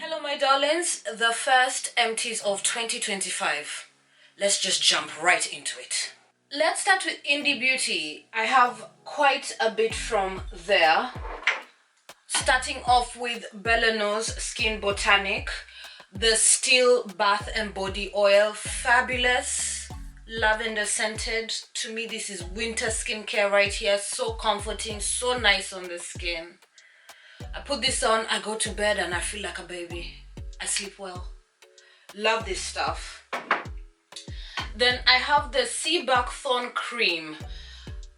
Hello my darlings, the first empties of 2025. Let's just jump right into it. Let's start with Indie Beauty. I have quite a bit from there. Starting off with Bellano's Skin Botanic, the Still Bath and Body Oil, fabulous, lavender scented. To me this is winter skincare right here, so comforting, so nice on the skin. I put this on, I go to bed and I feel like a baby. I sleep well. Love this stuff. Then I have the Seabuckthorn Cream.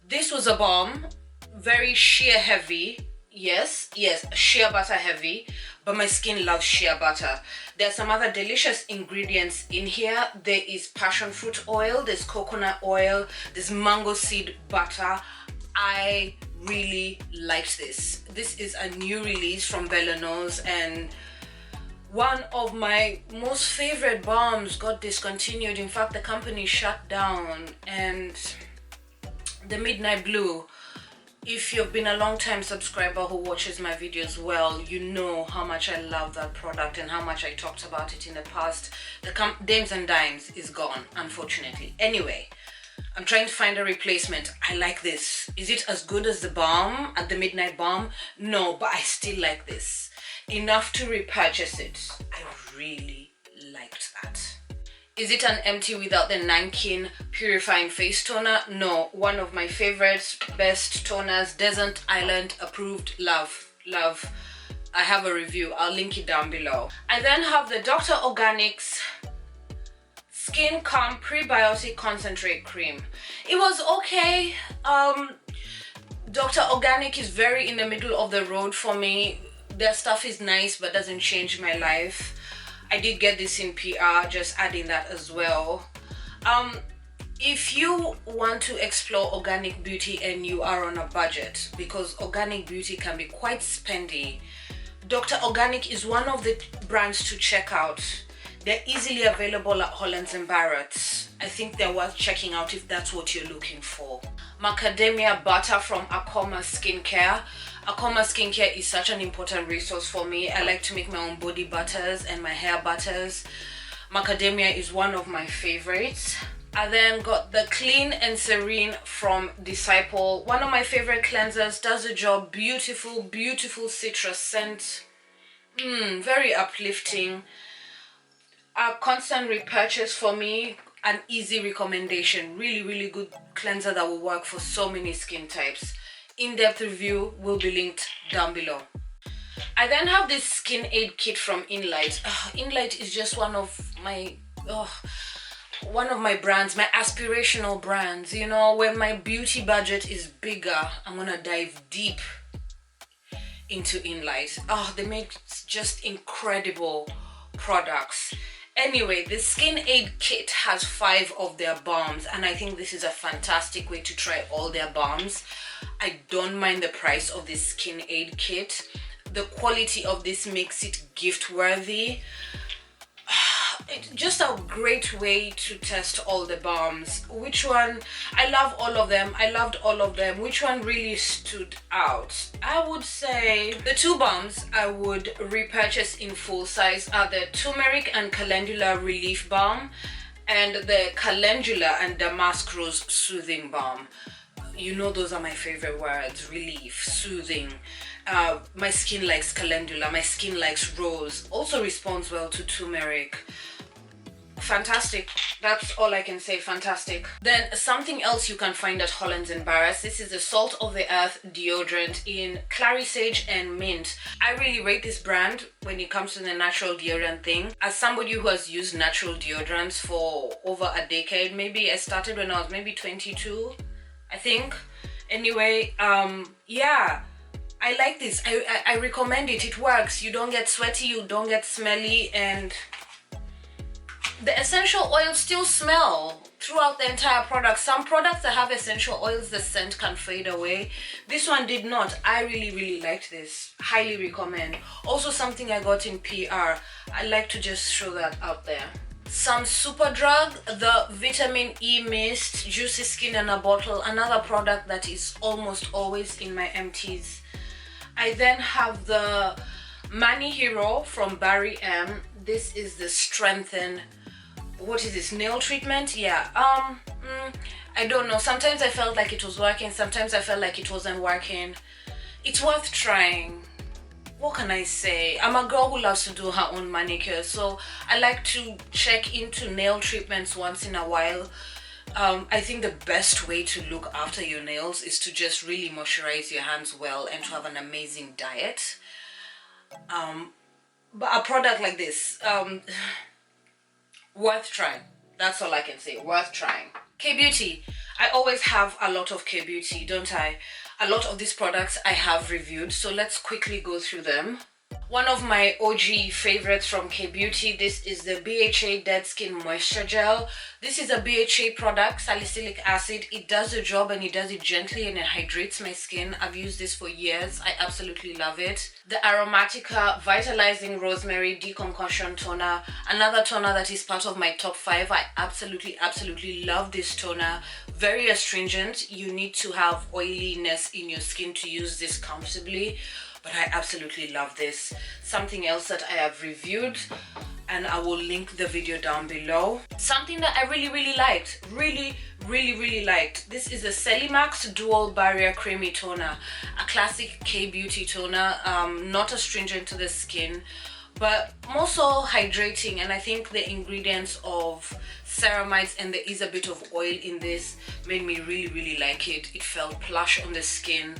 This was a bomb, very sheer heavy. Yes, shea butter heavy, but my skin loves shea butter. There's some other delicious ingredients in here. There is passion fruit oil, there's coconut oil, there's mango seed butter. I really liked this. This is a new release from Bellano's, and one of my most favorite balms got discontinued. In fact, the company shut down. And the Midnight Blue, if you've been a long-time subscriber who watches my videos well, you know how much I love that product and how much I talked about it in the past. The Dames and Dimes is gone, unfortunately. Anyway, I'm trying to find a replacement. I like this. Is it as good as the balm, at the Midnight Balm? No, but I still like this. Enough to repurchase it. I really liked that. Is it an empty without the Nankin Purifying Face Toner? No, one of my favorite, best toners, Desert Island approved, love. I have a review, I'll link it down below. I then have the Dr. Organics Skin Calm Prebiotic Concentrate Cream. It was okay. Dr. Organic is very in the middle of the road for me. Their stuff is nice but doesn't change my life. I did get this in PR, just adding that as well. If you want to explore organic beauty and you are on a budget, because organic beauty can be quite spendy, Dr. Organic is one of the brands to check out. They're easily available at Hollands Barretts. I think they're worth checking out if that's what you're looking for. Macademia Butter from Ijeoma Skincare. Ijeoma Skincare is such an important resource for me. I like to make my own body butters and my hair butters. Macademia is one of my favorites. I then got the Clean and Serene from Disciple. One of my favorite cleansers, does the job. Beautiful, beautiful citrus scent. Very uplifting. A constant repurchase for me, an easy recommendation. Really good cleanser that will work for so many skin types. In-depth review will be linked down below. I then have this Skin Aid kit from Inlight. Inlight is just one of my brands, my aspirational brands. You know, when my beauty budget is bigger, I'm gonna dive deep into Inlight. They make just incredible products. Anyway, the Skin Aid kit has 5 of their balms, and I think this is a fantastic way to try all their balms. I don't mind the price of this Skin Aid kit. The quality of this makes it gift worthy. It's just a great way to test all the balms. Which one? I love all of them. I loved all of them. Which one really stood out? I would say the 2 balms I would repurchase in full size are the Turmeric and Calendula Relief Balm and the Calendula and Damask Rose Soothing Balm. You know, those are my favorite words: relief, soothing. My skin likes calendula, my skin likes rose, also responds well to turmeric. Fantastic. That's all I can say. Fantastic. Then something else you can find at Hollands Barretts. This is the Salt of the Earth deodorant in Clary Sage and Mint. I really rate this brand when it comes to the natural deodorant thing. As somebody who has used natural deodorants for over a decade, maybe I started when I was maybe 22, I think. Anyway, yeah, I like this. I recommend it. It works. You don't get sweaty, you don't get smelly, and the essential oils still smell throughout the entire product. Some products that have essential oils, the scent can fade away. This one did not. I really liked this. Highly recommend. Also something I got in PR. I like to just show that out there. Some Superdrug, the Vitamin E Mist, Juicy Skin in a Bottle, another product that is almost always in my empties. I then have the Mani Hero from Barry M. This is the Stregthen, what is this, nail treatment? Yeah, I don't know. Sometimes I felt like it was working, sometimes I felt like it wasn't working. It's worth trying. What can I say? I'm a girl who loves to do her own manicure, so I like to check into nail treatments once in a while. I think the best way to look after your nails is to just really moisturize your hands well and to have an amazing diet. But a product like this, worth trying. That's all I can say. Worth trying. K-Beauty. I always have a lot of K-Beauty, don't I? A lot of these products I have reviewed, so let's quickly go through them. One of my OG favorites from K-Beauty, this is the BHA Dead Skin Moisture Gel. This is a BHA product, salicylic acid. It does the job and it does it gently and it hydrates my skin. I've used this for years. I absolutely love it. The Aromatica Vitalizing Rosemary Deconcoction Toner. Another toner that is part of my top 5. I absolutely love this toner. Very astringent. You need to have oiliness in your skin to use this comfortably. But I absolutely love this. Something else that I have reviewed, and I will link the video down below. Something that I really liked, really liked. This is a Celimax Dual Barrier Creamy Toner, a classic K-Beauty toner, not astringent to the skin, but more so hydrating. And I think the ingredients of ceramides and there is a bit of oil in this made me really like it. It felt plush on the skin.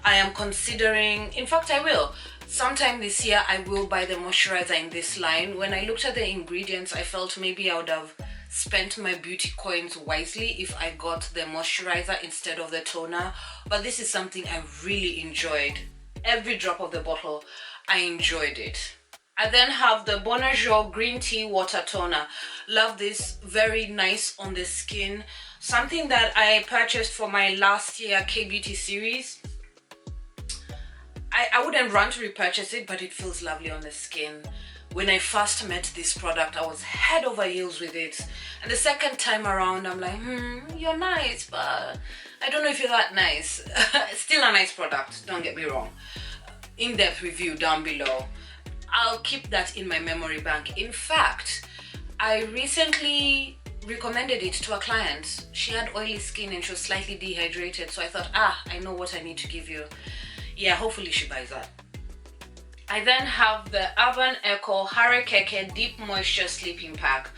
I am considering, in fact I will, sometime this year I will buy the moisturizer in this line. When I looked at the ingredients, I felt maybe I would have spent my beauty coins wisely if I got the moisturizer instead of the toner. But this is something I really enjoyed. Every drop of the bottle, I enjoyed it. I then have the Bonjour Green Tea Water Toner. Love this, very nice on the skin. Something that I purchased for my last year K-Beauty series. I wouldn't run to repurchase it, but it feels lovely on the skin. When I first met this product, I was head over heels with it. And the second time around, I'm like, you're nice, but I don't know if you're that nice. Still a nice product, don't get me wrong. In-depth review down below. I'll keep that in my memory bank. In fact, I recently recommended it to a client. She had oily skin and she was slightly dehydrated, so I thought, I know what I need to give you. Yeah, hopefully she buys that. I then have the Urban Eco Harekeke Deep Moisture Sleeping Pack.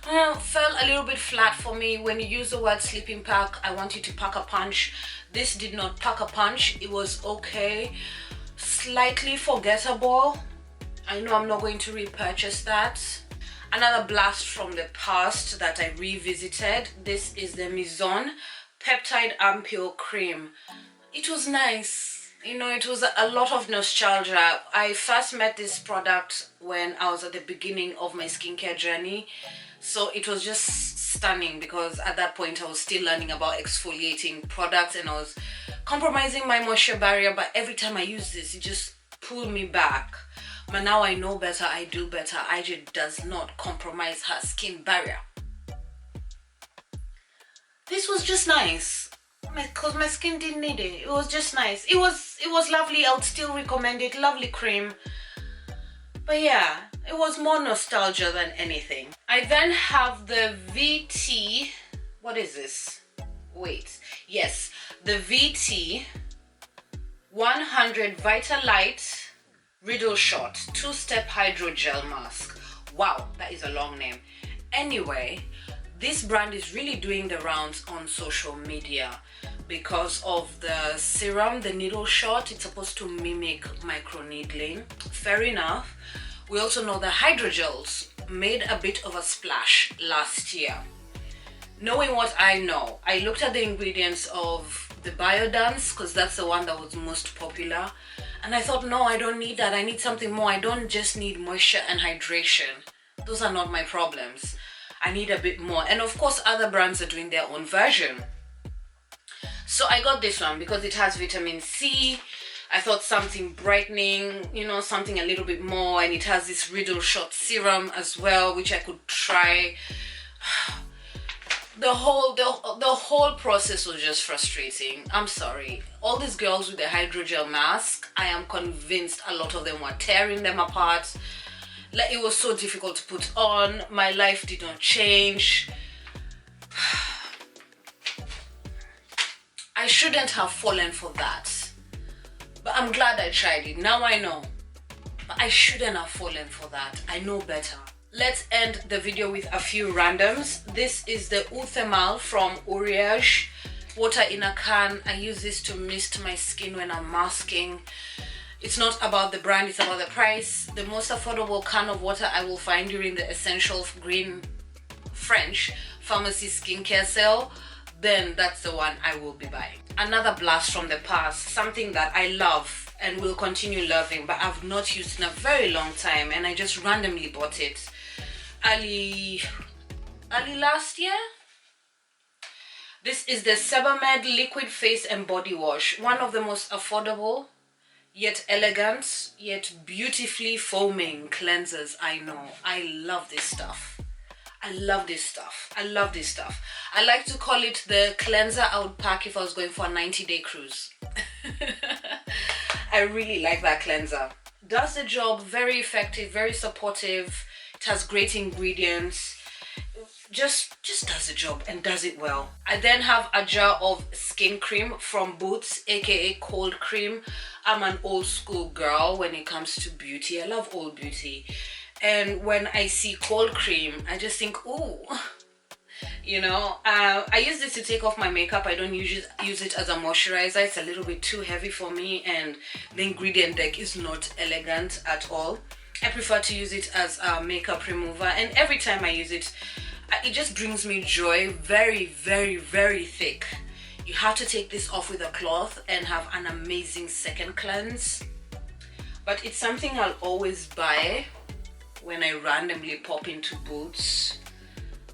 Felt a little bit flat for me. When you use the word sleeping pack, I want you to pack a punch. This did not pack a punch. It was okay. Slightly forgettable. I know I'm not going to repurchase that. Another blast from the past that I revisited. This is the Maison Peptide Ampoule Cream. It was nice. You know, it was a lot of nostalgia. I first met this product when I was at the beginning of my skincare journey. So it was just stunning because at that point I was still learning about exfoliating products and I was compromising my moisture barrier. But every time I use this, it just pulled me back. But now I know better, I do better. Ije does not compromise her skin barrier. This was just nice. Because my skin didn't need it. It was just nice. It was lovely. I would still recommend it. Lovely cream. But yeah, it was more nostalgia than anything. I then have the VT. What is this? Wait. Yes, the VT 100 Vitalite Riddle Shot 2-step hydrogel mask. Wow, that is a long name. Anyway, this brand is really doing the rounds on social media because of the serum, the needle shot. It's supposed to mimic micro needling. Fair enough. We also know the hydrogels made a bit of a splash last year. Knowing what I know, I looked at the ingredients of the Biodance because that's the one that was most popular, and I thought, no, I don't need that. I need something more. I don't just need moisture and hydration. Those are not my problems. I need a bit more. And of course other brands are doing their own version. So I got this one because it has vitamin C. I thought something brightening, you know, something a little bit more, and it has this Riddle Shot serum as well, which I could try. the whole process was just frustrating. I'm sorry. All these girls with the hydrogel mask, I am convinced a lot of them were tearing them apart. Like, it was so difficult to put on. My life did not change. I shouldn't have fallen for that, but I'm glad I tried it. Now I know, but I shouldn't have fallen for that. I know better. Let's end the video with a few randoms. This is the Eau Thermale from Uriage. Water in a can. I use this to mist my skin when I'm masking. It's not about the brand, it's about the price. The most affordable can of water I will find during the Essential Green French Pharmacy skincare sale, then that's the one I will be buying. Another blast from the past, something that I love and will continue loving, but I've not used in a very long time, and I just randomly bought it early last year. This is the Sebamed Liquid Face and Body Wash, one of the most affordable yet elegant yet beautifully foaming cleansers I know. I love this stuff. I love this stuff. I love this stuff. I like to call it the cleanser I would pack if I was going for a 90-day cruise. I really like that cleanser. Does the job, very effective, very supportive. It has great ingredients. Just does the job and does it well. I then have a jar of skin cream from Boots, aka cold cream. I'm an old school girl when it comes to beauty. I love old beauty. And when I see cold cream, I just think, ooh, you know. I use this to take off my makeup. I don't use it as a moisturizer. It's a little bit too heavy for me, and the ingredient deck is not elegant at all. I prefer to use it as a makeup remover, and every time I use it, it just brings me joy. Very, very, very thick. You have to take this off with a cloth and have an amazing second cleanse. But it's something I'll always buy when I randomly pop into Boots.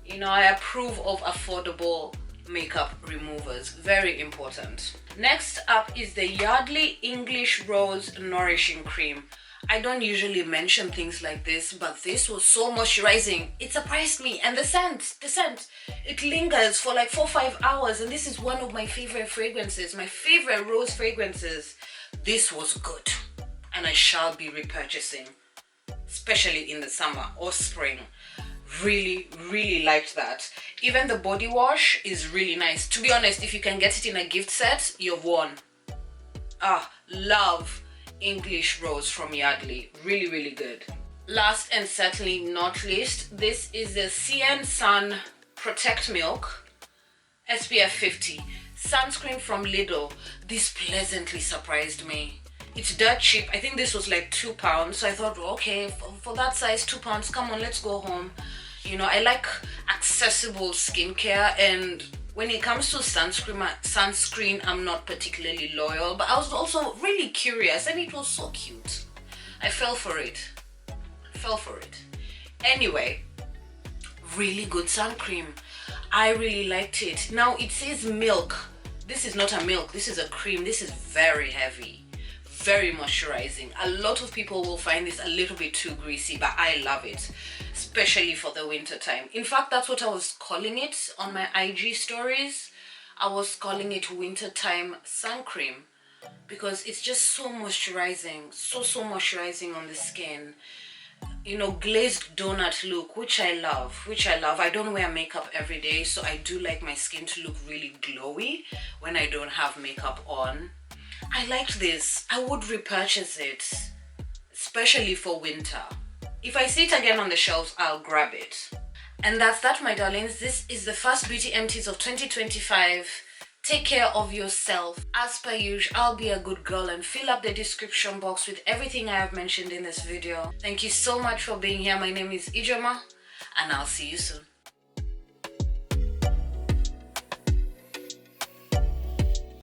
You know, I approve of affordable makeup removers. Very important. Next up is the Yardley English Rose Nourishing Cream. I don't usually mention things like this, but this was so moisturizing. It surprised me. And the scent, it lingers for like 4 or 5 hours. And this is one of my favorite fragrances, my favorite rose fragrances. This was good. And I shall be repurchasing, especially in the summer or spring. Really, really liked that. Even the body wash is really nice. To be honest, if you can get it in a gift set, you've won. Love English Rose from Yardley. Really, really good. Last and certainly not least, this is the CN Sun Protect Milk SPF 50 sunscreen from Lidl. This pleasantly surprised me. It's dirt cheap. I think this was like £2. So I thought, okay, for that size, £2, come on, let's go home. You know, I like accessible skincare, and when it comes to sunscreen, I'm not particularly loyal, but I was also really curious, and it was so cute. I fell for it. Anyway, really good sun cream. I really liked it. Now it says milk. This is not a milk, this is a cream. This is very heavy, very moisturizing. A lot of people will find this a little bit too greasy, but I love it, especially for the winter time. In fact, that's what I was calling it on my IG stories. I was calling it wintertime sun cream because it's just so moisturizing, so moisturizing on the skin. You know, glazed donut look, which I love. I don't wear makeup every day, so I do like my skin to look really glowy when I don't have makeup on. I liked this. I would repurchase it, especially for winter. If I see it again on the shelves, I'll grab it. And that's that, my darlings. This is the first beauty empties of 2025. Take care of yourself. As per usual, I'll be a good girl and fill up the description box with everything I have mentioned in this video. Thank you so much for being here. My name is Ijeoma, and I'll see you soon.